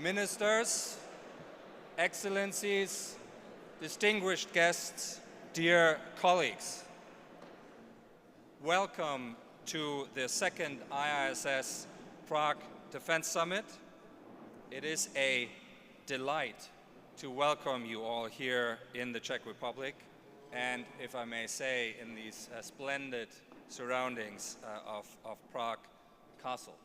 Ministers, Excellencies, distinguished guests, dear colleagues. Welcome to the second IISS Prague Defence Summit. It is a delight to welcome you all here in the Czech Republic, and if I may say, in these splendid surroundings of Prague Castle.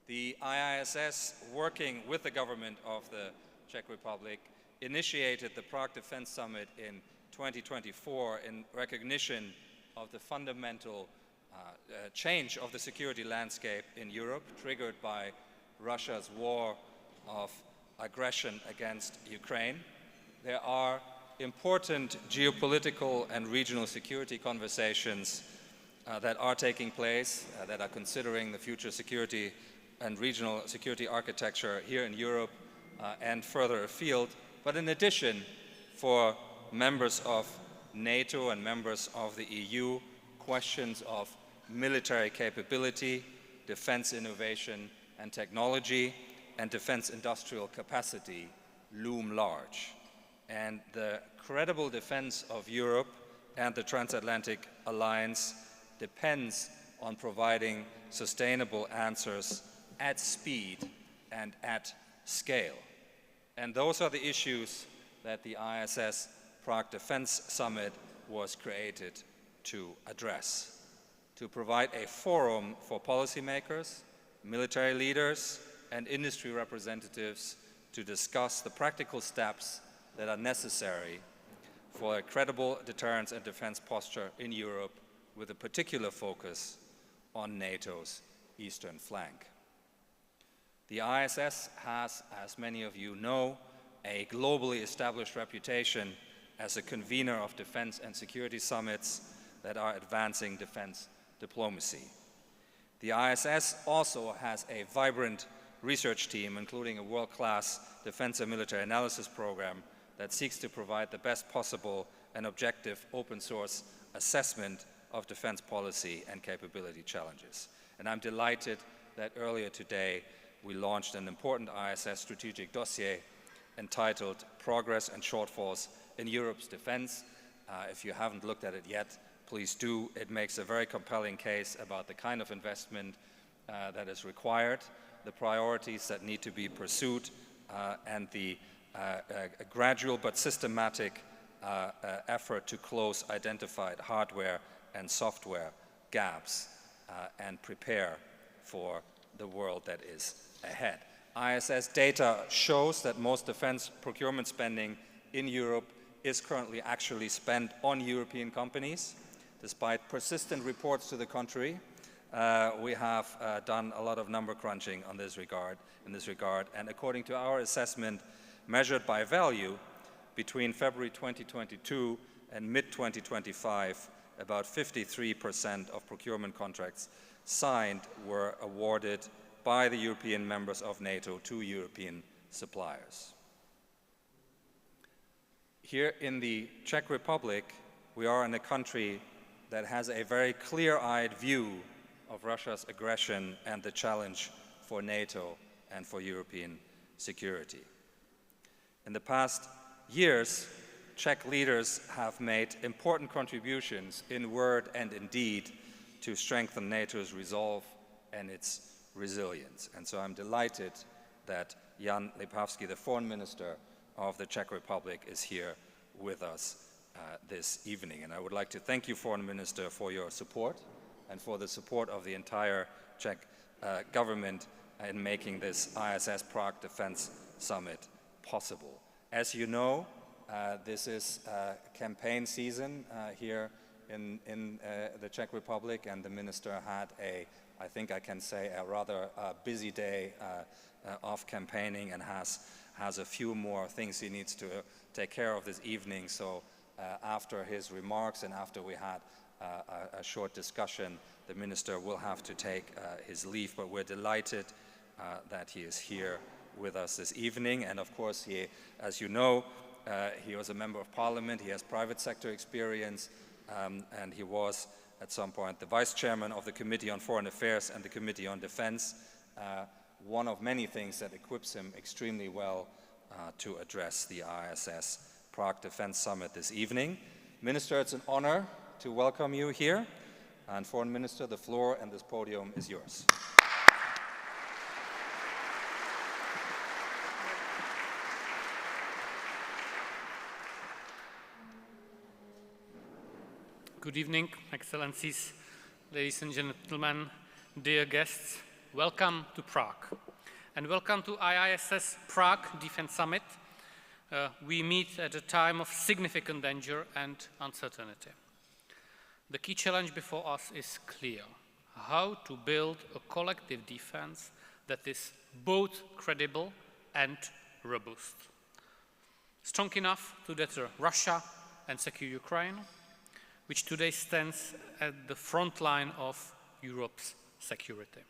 The IISS, working with the government of the Czech Republic, initiated the Prague Defence Summit in 2024 in recognition of the fundamental change of the security landscape in Europe, triggered by Russia's war of aggression against Ukraine. There are important geopolitical and regional security conversations that are taking place, that are considering the future security and regional security architecture here in Europe and further afield. But in addition, for members of NATO and members of the EU, questions of military capability, defense innovation and technology, and defense industrial capacity loom large. And the credible defense of Europe and the transatlantic alliance depends on providing sustainable answers at speed and at scale. And those are the issues that the IISS Prague Defence Summit was created to address, to provide a forum for policymakers, military leaders, and industry representatives to discuss the practical steps that are necessary for a credible deterrence and defense posture in Europe, with a particular focus on NATO's eastern flank. The IISS has, as many of you know, a globally established reputation as a convener of defense and security summits that are advancing defense diplomacy. The IISS also has a vibrant research team, including a world-class defense and military analysis program that seeks to provide the best possible and objective open-source assessment of defense policy and capability challenges. And I'm delighted that earlier today we launched an important IISS strategic dossier entitled Progress and Shortfalls in Europe's Defense. If you haven't looked at it yet, please do. It makes a very compelling case about the kind of investment that is required, the priorities that need to be pursued, and the gradual but systematic effort to close identified hardware and software gaps and prepare for the world that is ahead. IISS data shows that most defense procurement spending in Europe is currently actually spent on European companies. Despite persistent reports to the contrary, we have done a lot of number crunching in this regard, and according to our assessment, measured by value, between February 2022 and mid-2025, about 53% of procurement contracts signed were awarded by the European members of NATO to European suppliers. Here in the Czech Republic, we are in a country that has a very clear-eyed view of Russia's aggression and the challenge for NATO and for European security. In the past years, Czech leaders have made important contributions in word and in deed to strengthen NATO's resolve and its resilience. And so I'm delighted that Jan Lipavsky, the Foreign Minister of the Czech Republic, is here with us this evening. And I would like to thank you, Foreign Minister, for your support and for the support of the entire Czech government in making this IISS Prague Defence Summit possible. As you know, this is campaign season here in the Czech Republic, and the Minister had I think I can say, a rather busy day of campaigning, and has a few more things he needs to take care of this evening. So after his remarks and after we had a short discussion, the Minister will have to take his leave, but we're delighted that he is here with us this evening. And of course, he, as you know, he was a member of parliament, he has private sector experience, and he was at some point the vice chairman of the Committee on Foreign Affairs and the Committee on Defense. one of many things that equips him extremely well to address the IISS Prague Defence Summit this evening. Minister, it's an honor to welcome you here. And Foreign Minister, the floor and this podium is yours. Good evening, Excellencies, ladies and gentlemen, dear guests. Welcome to Prague, and welcome to IISS Prague Defence Summit. We meet at a time of significant danger and uncertainty. The key challenge before us is clear: how to build a collective defense that is both credible and robust. Strong enough to deter Russia and secure Ukraine, which today stands at the front line of Europe's security.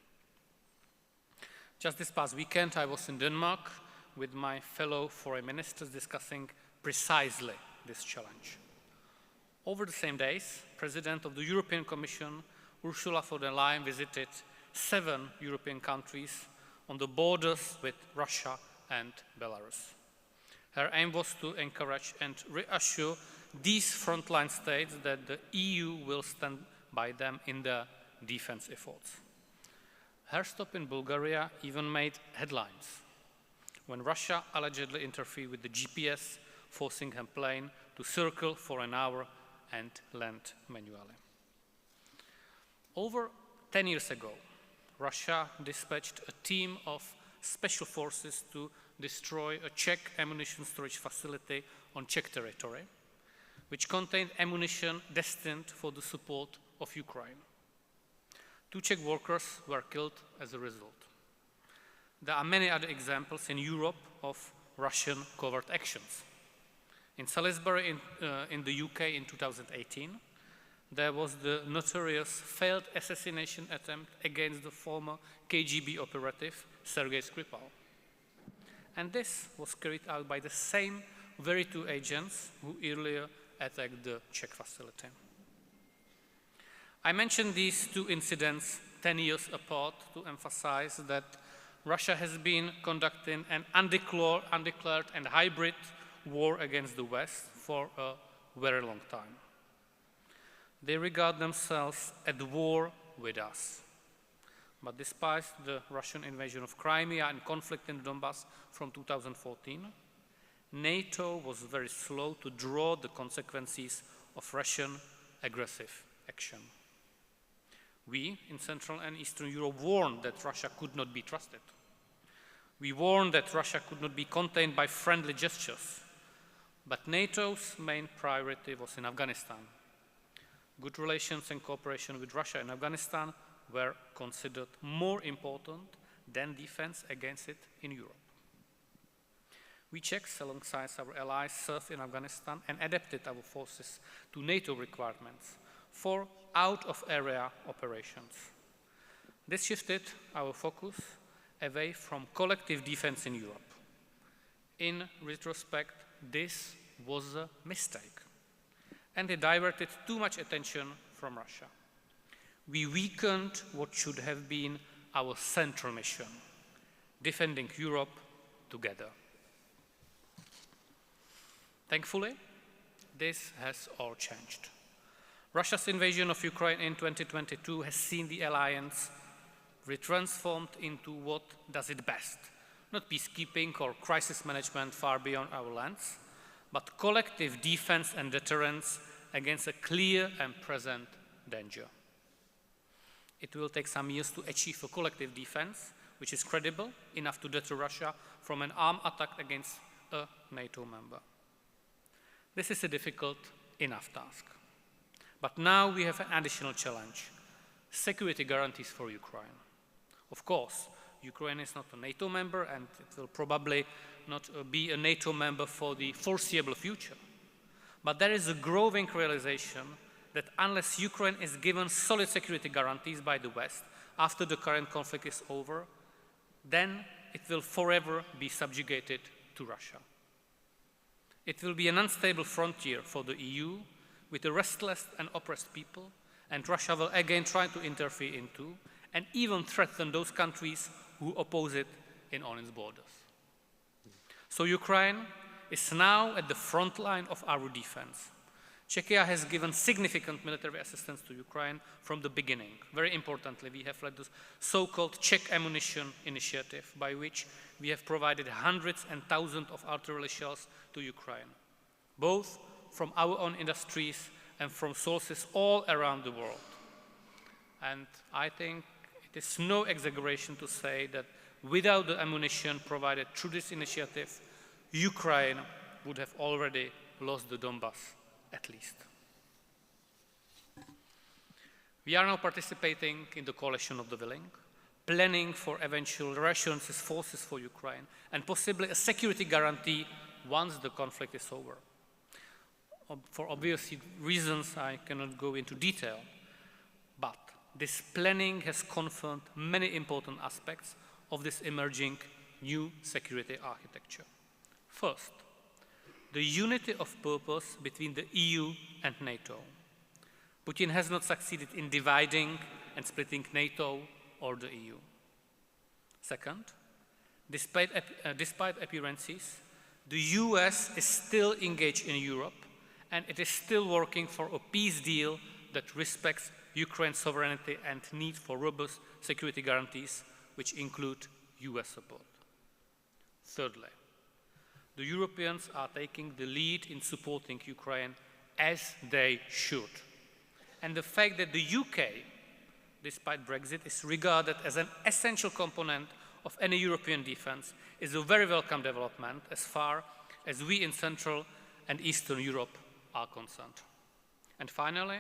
Just this past weekend, I was in Denmark with my fellow foreign ministers discussing precisely this challenge. Over the same days, President of the European Commission, Ursula von der Leyen, visited 7 European countries on the borders with Russia and Belarus. Her aim was to encourage and reassure these frontline states that the EU will stand by them in their defense efforts. Her stop in Bulgaria even made headlines when Russia allegedly interfered with the GPS, forcing her plane to circle for an hour and land manually. Over 10 years ago, Russia dispatched a team of special forces to destroy a Czech ammunition storage facility on Czech territory, which contained ammunition destined for the support of Ukraine. 2 Czech workers were killed as a result. There are many other examples in Europe of Russian covert actions. In Salisbury in the UK in 2018, there was the notorious failed assassination attempt against the former KGB operative Sergei Skripal. And this was carried out by the same very 2 agents who earlier attacked the Czech facility. I mentioned these 2 incidents 10 years apart to emphasize that Russia has been conducting an undeclared and hybrid war against the West for a very long time. They regard themselves at war with us. But despite the Russian invasion of Crimea and conflict in Donbass from 2014, NATO was very slow to draw the consequences of Russian aggressive action. We in Central and Eastern Europe warned that Russia could not be trusted. We warned that Russia could not be contained by friendly gestures. But NATO's main priority was in Afghanistan. Good relations and cooperation with Russia in Afghanistan were considered more important than defense against it in Europe. We Czechs, alongside our allies, served in Afghanistan and adapted our forces to NATO requirements for out-of-area operations. This shifted our focus away from collective defense in Europe. In retrospect, this was a mistake, and it diverted too much attention from Russia. We weakened what should have been our central mission, defending Europe together. Thankfully, this has all changed. Russia's invasion of Ukraine in 2022 has seen the alliance retransformed into what does it best. Not peacekeeping or crisis management far beyond our lands, but collective defense and deterrence against a clear and present danger. It will take some years to achieve a collective defense which is credible enough to deter Russia from an armed attack against a NATO member. This is a difficult enough task. But now we have an additional challenge: security guarantees for Ukraine. Of course, Ukraine is not a NATO member, and it will probably not be a NATO member for the foreseeable future. But there is a growing realization that unless Ukraine is given solid security guarantees by the West after the current conflict is over, then it will forever be subjugated to Russia. It will be an unstable frontier for the EU with a restless and oppressed people, and Russia will again try to interfere into and even threaten those countries who oppose it on its borders. So Ukraine is now at the front line of our defense. Czechia has given significant military assistance to Ukraine from the beginning. Very importantly, we have led the so-called Czech ammunition initiative, by which we have provided hundreds and thousands of artillery shells to Ukraine, both from our own industries and from sources all around the world. And I think it is no exaggeration to say that without the ammunition provided through this initiative, Ukraine would have already lost the Donbas, at least. We are now participating in the coalition of the willing, planning for eventual reassurances forces for Ukraine, and possibly a security guarantee once the conflict is over. For obvious reasons, I cannot go into detail, but this planning has confirmed many important aspects of this emerging new security architecture. First, the unity of purpose between the EU and NATO. Putin has not succeeded in dividing and splitting NATO or the EU. Second, despite appearances, the US is still engaged in Europe, and it is still working for a peace deal that respects Ukraine's sovereignty and need for robust security guarantees, which include US support. Thirdly, the Europeans are taking the lead in supporting Ukraine as they should. And the fact that the UK, despite Brexit, is regarded as an essential component of any European defense is a very welcome development as far as we in Central and Eastern Europe are concerned. And finally,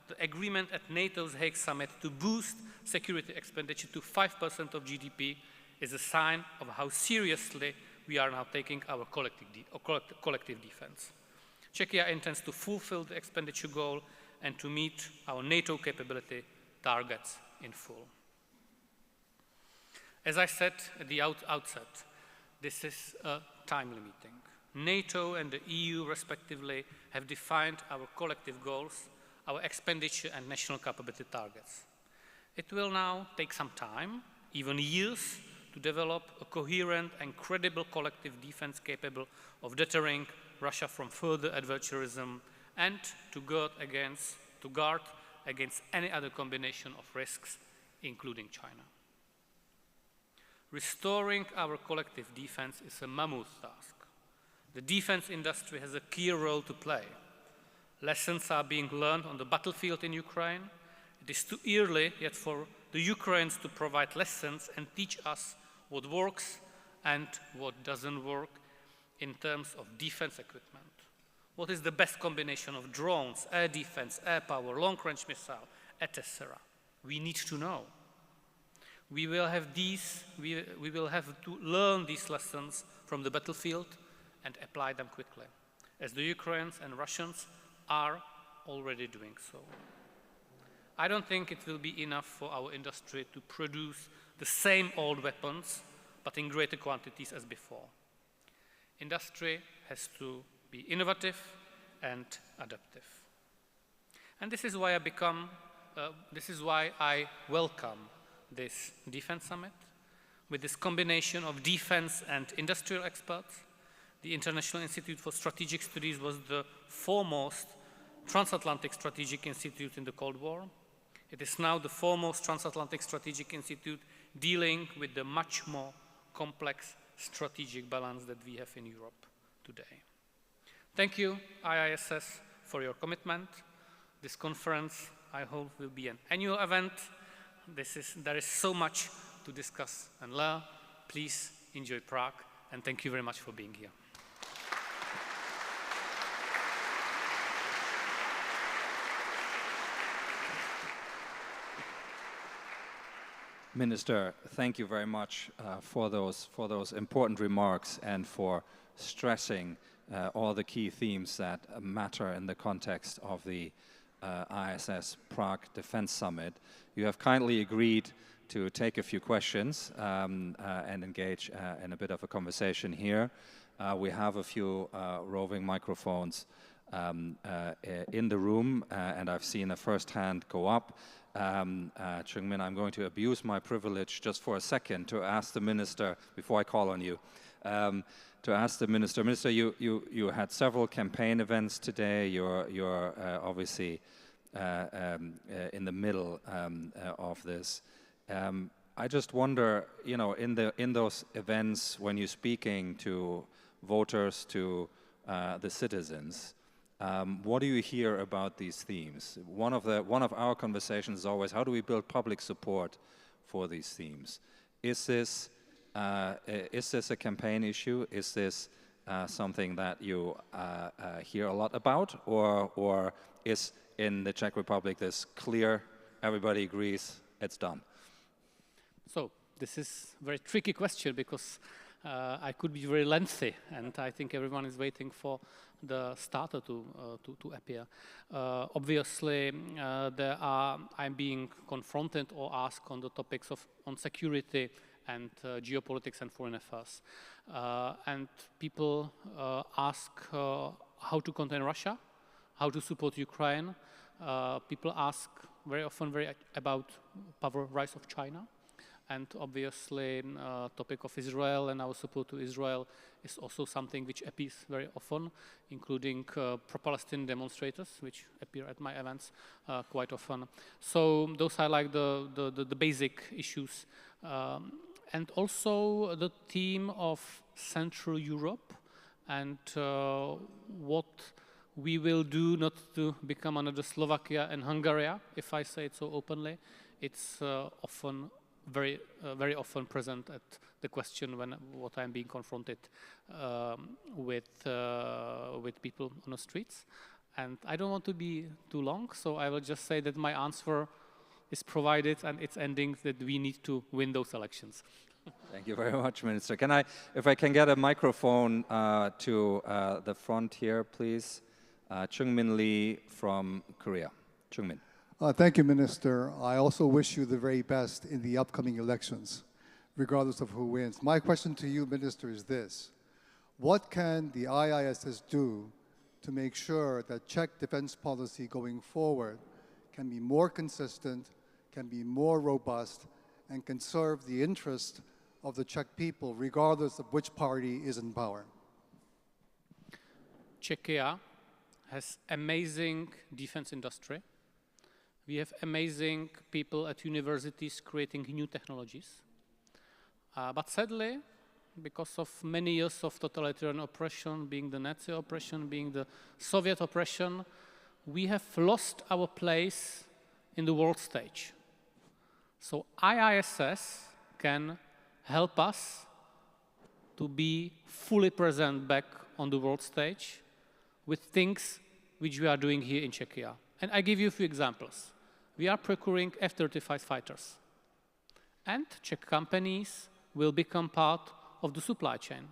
the agreement at NATO's Hague Summit to boost security expenditure to 5% of GDP is a sign of how seriously we are now taking our collective defense. Czechia intends to fulfill the expenditure goal and to meet our NATO capability targets in full. As I said at the outset, this is a timely meeting. NATO and the EU, respectively, have defined our collective goals, our expenditure and national capability targets. It will now take some time, even years, to develop a coherent and credible collective defense capable of deterring Russia from further adventurism and to guard against any other combination of risks, including China. Restoring our collective defense is a mammoth task. The defense industry has a key role to play. Lessons are being learned on the battlefield in Ukraine. It is too early yet for the Ukrainians to provide lessons and teach us what works and what doesn't work in terms of defense equipment. What is the best combination of drones, air defense, air power, long-range missile, etc.? We need to know. We will have to learn these lessons from the battlefield and apply them quickly, as the Ukrainians and Russians are already doing so. I don't think it will be enough for our industry to produce the same old weapons, but in greater quantities as before. Industry has to be innovative and adaptive. And this is why I welcome this defense summit. With this combination of defense and industrial experts, the International Institute for Strategic Studies was the foremost transatlantic strategic institute in the Cold War. It is now the foremost transatlantic strategic institute dealing with the much more complex strategic balance that we have in Europe today. Thank you, IISS, for your commitment. This conference, I hope, will be an annual event. There is so much to discuss and learn. Please enjoy Prague, and thank you very much for being here. Minister, thank you very much for those important remarks and for stressing all the key themes that matter in the context of the IISS Prague Defence Summit. You have kindly agreed to take a few questions and engage in a bit of a conversation here. We have a few roving microphones in the room, and I've seen a first hand go up. Chung-min, I'm going to abuse my privilege just for a second to ask the minister, before I call on you, to ask the minister. Minister, you had several campaign events today. You're obviously in the middle of this. I just wonder, you know, in those events, when you're speaking to voters, to the citizens, what do you hear about these themes? One of our conversations is always, how do we build public support for these themes? Is this a campaign issue? Is this something that you hear a lot about, or is in the Czech Republic this clear, everybody agrees, it's done? So this is a very tricky question, because I could be very lengthy, and I think everyone is waiting for the starter to appear. Obviously, I'm being confronted or asked on the topics on security and geopolitics and foreign affairs. And people ask how to contain Russia, how to support Ukraine. People ask very often about power rise of China. And obviously, topic of Israel and our support to Israel is also something which appears very often, including pro-Palestinian demonstrators, which appear at my events quite often. So those are like the basic issues. And also the theme of Central Europe and what we will do not to become another Slovakia and Hungary, if I say it so openly. It's often very often present at the question what I'm being confronted with people on the streets. And I don't want to be too long, so I will just say that my answer is provided and it's ending that we need to win those elections. Thank you very much, Minister. If I can get a microphone to the front here, please. Chung-min Lee from Korea. Chung-min. Thank you, Minister. I also wish you the very best in the upcoming elections, regardless of who wins. My question to you, Minister, is this. What can the IISS do to make sure that Czech defense policy going forward can be more consistent, can be more robust, and can serve the interest of the Czech people, regardless of which party is in power? Czechia has amazing defense industry. We have amazing people at universities creating new technologies. But sadly, because of many years of totalitarian oppression, being the Nazi oppression, being the Soviet oppression, we have lost our place in the world stage. So IISS can help us to be fully present back on the world stage with things which we are doing here in Czechia. And I give you a few examples. We are procuring F-35 fighters. And Czech companies will become part of the supply chain.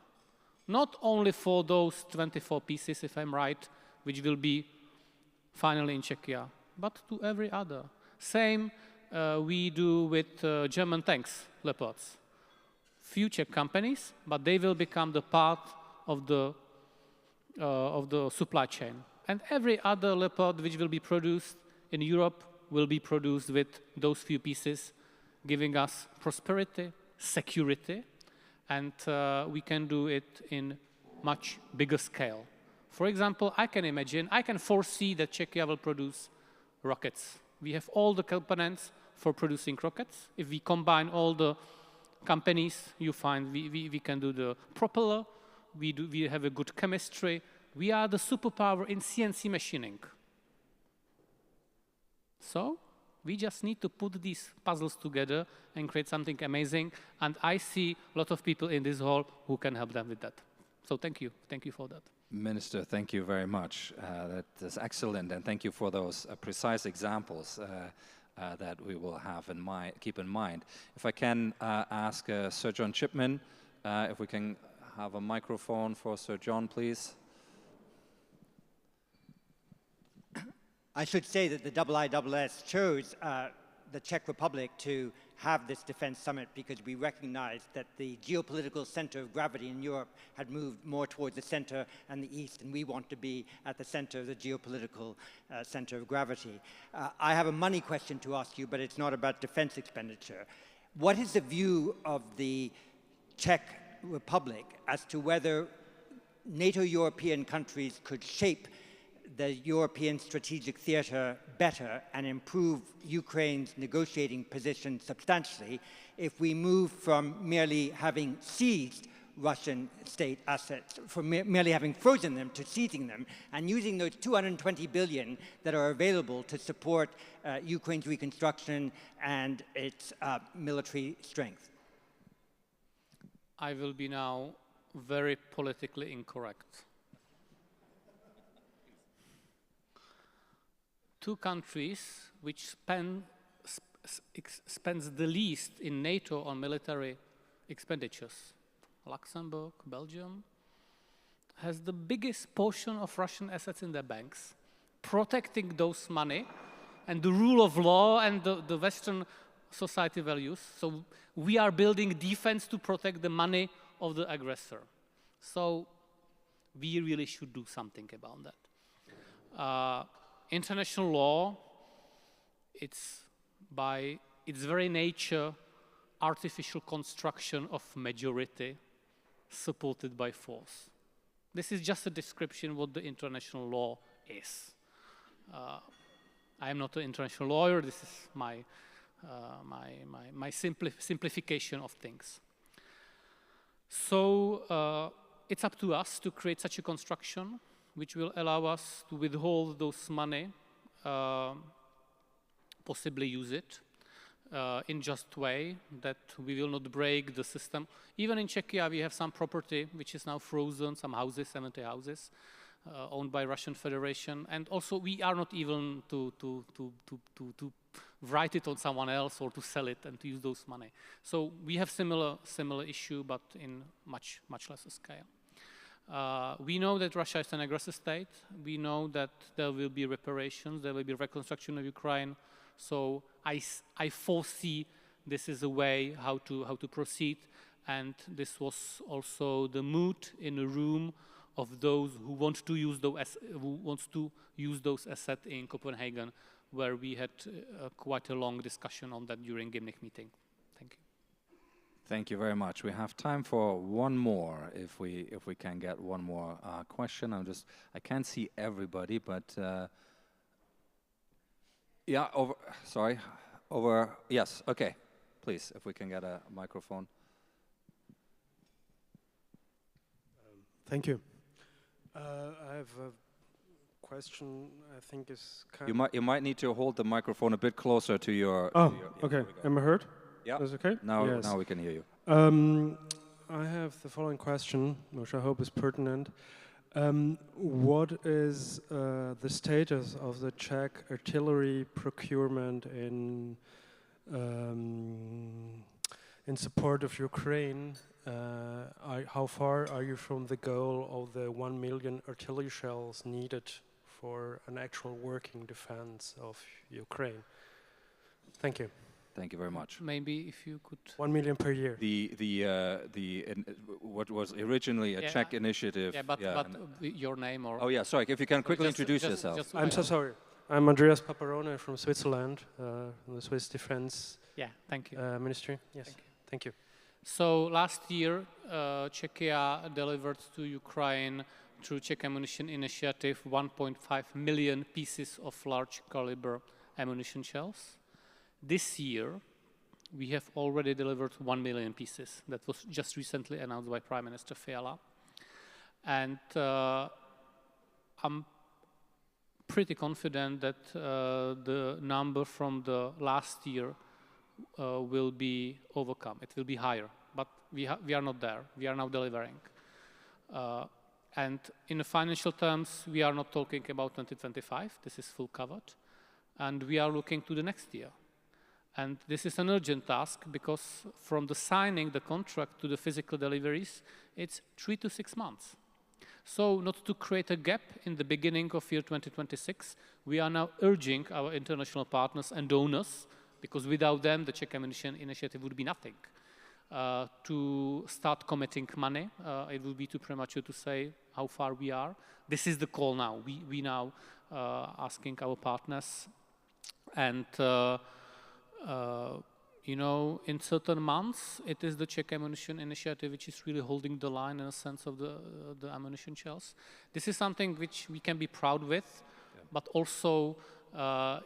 Not only for those 24 pieces, if I'm right, which will be finally in Czechia, but to every other. Same we do with German tanks, Leopards. Few Czech companies, but they will become the part of the supply chain. And every other Leopard which will be produced in Europe will be produced with those few pieces, giving us prosperity, security, and we can do it in much bigger scale. For example, I can foresee that Czechia will produce rockets. We have all the components for producing rockets. If we combine all the companies, you find we can do the propeller, we have a good chemistry. We are the superpower in CNC machining. So we just need to put these puzzles together and create something amazing. And I see a lot of people in this hall who can help them with that. So thank you. Thank you for that. Minister, thank you very much. That is excellent. And thank you for those precise examples that we will have keep in mind. If I can ask Sir John Chipman, if we can have a microphone for Sir John, please. I should say that the IISS chose the Czech Republic to have this defense summit because we recognized that the geopolitical center of gravity in Europe had moved more towards the center and the east, and we want to be at the center of the geopolitical center of gravity. I have a money question to ask you, but it's not about defense expenditure. What is the view of the Czech Republic as to whether NATO European countries could shape the European strategic theater better and improve Ukraine's negotiating position substantially if we move from merely having seized Russian state assets, from merely having frozen them to seizing them and using those 220 billion that are available to support Ukraine's reconstruction and its military strength? I will be now very politically incorrect. Two countries which spends the least in NATO on military expenditures, Luxembourg, Belgium, has the biggest portion of Russian assets in their banks, protecting those money and the rule of law and the Western society values. So we are building defense to protect the money of the aggressor. So we really should do something about that. International law, it's by its very nature artificial construction of majority supported by force. This is just a description of what the international law is. I am not an international lawyer. This is my simplification of things. So it's up to us to create such a construction which will allow us to withhold those money, possibly use it in just way that we will not break the system. Even in Czechia, we have some property which is now frozen, some houses, 70 houses, owned by Russian Federation, and also we are not even to write it on someone else or to sell it and to use those money. So we have similar issue, but in much lesser scale. We know that Russia is an aggressive state. We know that there will be reparations, there will be reconstruction of Ukraine. So I foresee this is a way how to proceed, and this was also the mood in the room of those who want to use those assets in Copenhagen, where we had quite a long discussion on that during Gymnich meeting. Thank you. Thank you very much. We have time for one more, if we can get one more question. I can't see everybody, but yeah, yes, okay. Please, if we can get a microphone. Thank you. I have a question. I think is kind. You might need to hold the microphone a bit closer to your. Oh, okay. Am I heard? Yeah. That's okay? Now we can hear you. I have the following question, which I hope is pertinent. What is the status of the Czech artillery procurement in support of Ukraine? How far are you from the goal of the 1 million artillery shells needed for an actual working defense of Ukraine? Thank you. Thank you very much. Maybe if you could. 1 million per year. What was originally a Czech initiative. Yeah, but your name or. Oh yeah, sorry. If you can quickly introduce yourself. I'm so sorry. I'm Andreas Paparone from Switzerland, the Swiss Defense. Yeah, thank you. Ministry. Yes, thank you. So last year, Czechia delivered to Ukraine through Czech Ammunition Initiative 1.5 million pieces of large caliber ammunition shells. This year, we have already delivered 1 million pieces. That was just recently announced by Prime Minister Fiala. And I'm pretty confident that the number from the last year will be overcome. It will be higher, but we are not there. We are now delivering. And in the financial terms, we are not talking about 2025. This is full covered. And we are looking to the next year. And this is an urgent task because from the signing the contract to the physical deliveries, it's 3 to 6 months. So not to create a gap in the beginning of year 2026, we are now urging our international partners and donors because without them, the Czech Ammunition Initiative would be nothing. To start committing money, it will be too premature to say how far we are. This is the call now. We now asking our partners, and you know, in certain months, it is the Czech Ammunition Initiative which is really holding the line in a sense of the ammunition shells. This is something which we can be proud with, but also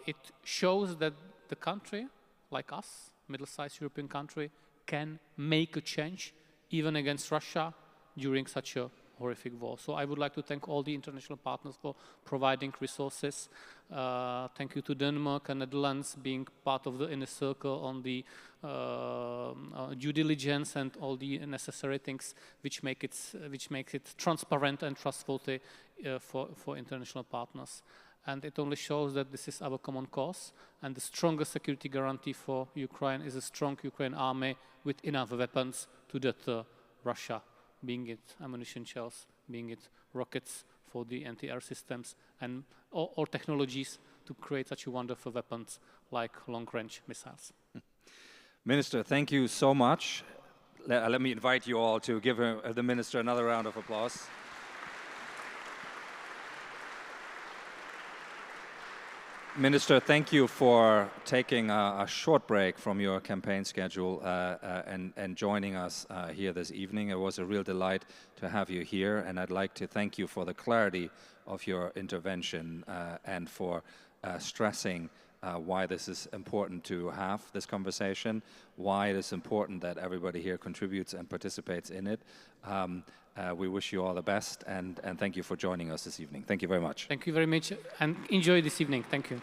it shows that the country, like us, middle-sized European country, can make a change even against Russia during such a horrific war. So I would like to thank all the international partners for providing resources. Thank you to Denmark and Netherlands being part of the inner circle on the due diligence and all the necessary things which make it transparent and trustworthy for international partners. And it only shows that this is our common cause, and the strongest security guarantee for Ukraine is a strong Ukraine army with enough weapons to deter Russia, being it ammunition shells, being it rockets for the anti-air systems, and or technologies to create such wonderful weapons like long-range missiles. Minister, thank you so much. Let me invite you all to give the Minister another round of applause. Minister, thank you for taking a short break from your campaign schedule and joining us here this evening. It was a real delight to have you here, and I'd like to thank you for the clarity of your intervention and for stressing why this is important to have this conversation, why it is important that everybody here contributes and participates in it. We wish you all the best, and thank you for joining us this evening. Thank you very much. Thank you very much, and enjoy this evening. Thank you.